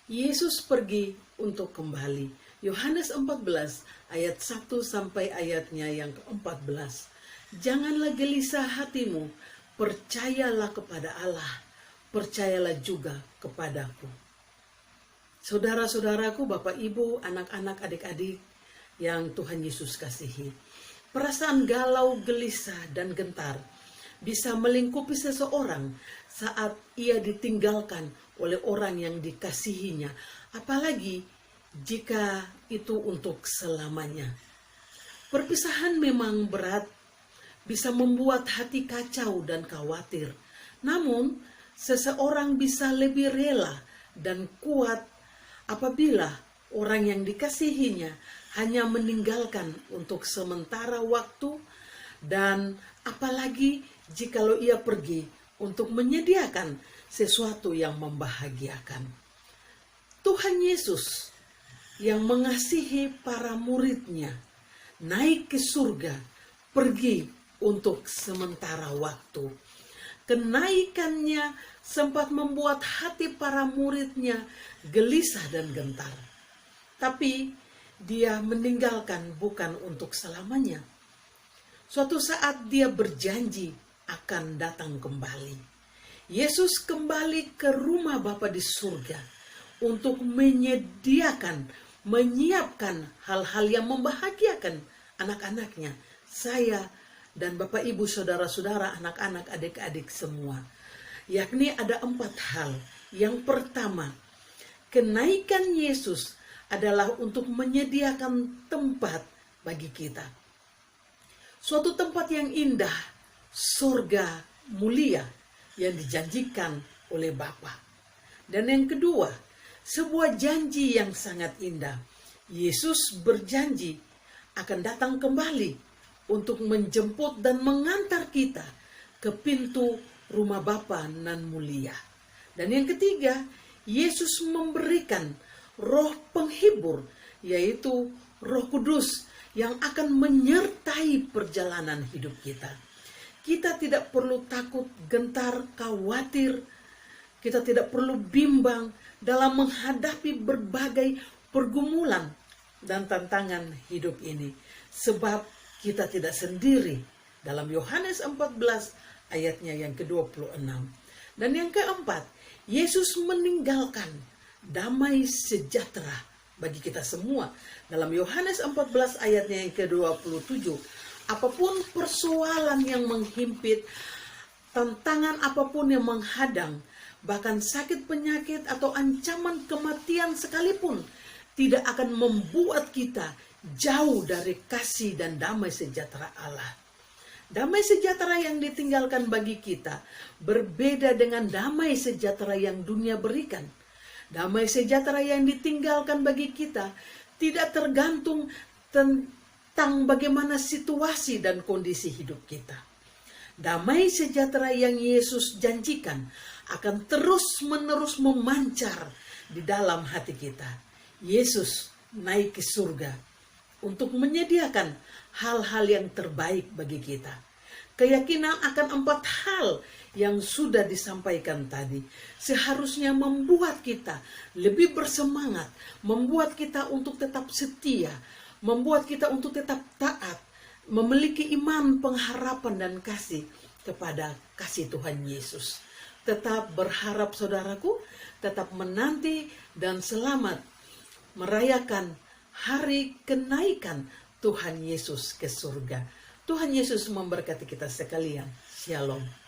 Yesus pergi untuk kembali. Yohanes 14 ayat 1 sampai ayatnya yang ke-14. Janganlah gelisah hatimu, percayalah kepada Allah, percayalah juga kepadaku. Saudara-saudaraku, Bapak Ibu, anak-anak, adik-adik yang Tuhan Yesus kasihi. Perasaan galau, gelisah, dan gentar bisa melingkupi seseorang saat ia ditinggalkan oleh orang yang dikasihinya, apalagi jika itu untuk selamanya. Perpisahan memang berat, bisa membuat hati kacau dan khawatir. Namun, seseorang bisa lebih rela dan kuat apabila orang yang dikasihinya hanya meninggalkan untuk sementara waktu, dan apalagi jikalau ia pergi untuk menyediakan sesuatu yang membahagiakan. Tuhan Yesus yang mengasihi para muridnya naik ke surga, pergi untuk sementara waktu. Kenaikannya sempat membuat hati para muridnya gelisah dan gentar. Tapi dia meninggalkan bukan untuk selamanya. Suatu saat dia berjanji akan datang kembali. Yesus kembali ke rumah Bapa di surga untuk menyediakan, menyiapkan hal-hal yang membahagiakan anak-anaknya, saya dan Bapak Ibu, saudara-saudara, anak-anak, adik-adik semua. Yakni ada 4 hal. Yang pertama, kenaikan Yesus adalah untuk menyediakan tempat bagi kita. Suatu tempat yang indah, surga mulia yang dijanjikan oleh Bapa. Dan yang kedua, sebuah janji yang sangat indah. Yesus berjanji akan datang kembali untuk menjemput dan mengantar kita ke pintu rumah Bapa nan mulia. Dan yang ketiga, Yesus memberikan Roh penghibur, yaitu Roh Kudus yang akan menyertai perjalanan hidup kita. Kita tidak perlu takut, gentar, khawatir. Kita tidak perlu bimbang dalam menghadapi berbagai pergumulan dan tantangan hidup ini. Sebab kita tidak sendiri. Dalam Yohanes 14 ayatnya yang ke-26. Dan yang keempat, Yesus meninggalkan damai sejahtera bagi kita semua. Dalam Yohanes 14 ayatnya yang ke-27, apapun persoalan yang menghimpit, tantangan apapun yang menghadang, bahkan sakit penyakit atau ancaman kematian sekalipun, tidak akan membuat kita jauh dari kasih dan damai sejahtera Allah. Damai sejahtera yang ditinggalkan bagi kita berbeda dengan damai sejahtera yang dunia berikan. Damai sejahtera yang ditinggalkan bagi kita tidak tergantung tentang bagaimana situasi dan kondisi hidup kita. Damai sejahtera yang Yesus janjikan akan terus-menerus memancar di dalam hati kita. Yesus naik ke surga untuk menyediakan hal-hal yang terbaik bagi kita. Keyakinan akan 4 hal yang sudah disampaikan tadi seharusnya membuat kita lebih bersemangat, membuat kita untuk tetap setia, membuat kita untuk tetap taat, memiliki iman, pengharapan, dan kasih kepada kasih Tuhan Yesus. Tetap berharap, saudaraku, tetap menanti dan selamat merayakan hari kenaikan Tuhan Yesus ke surga. Tuhan Yesus memberkati kita sekalian. Shalom.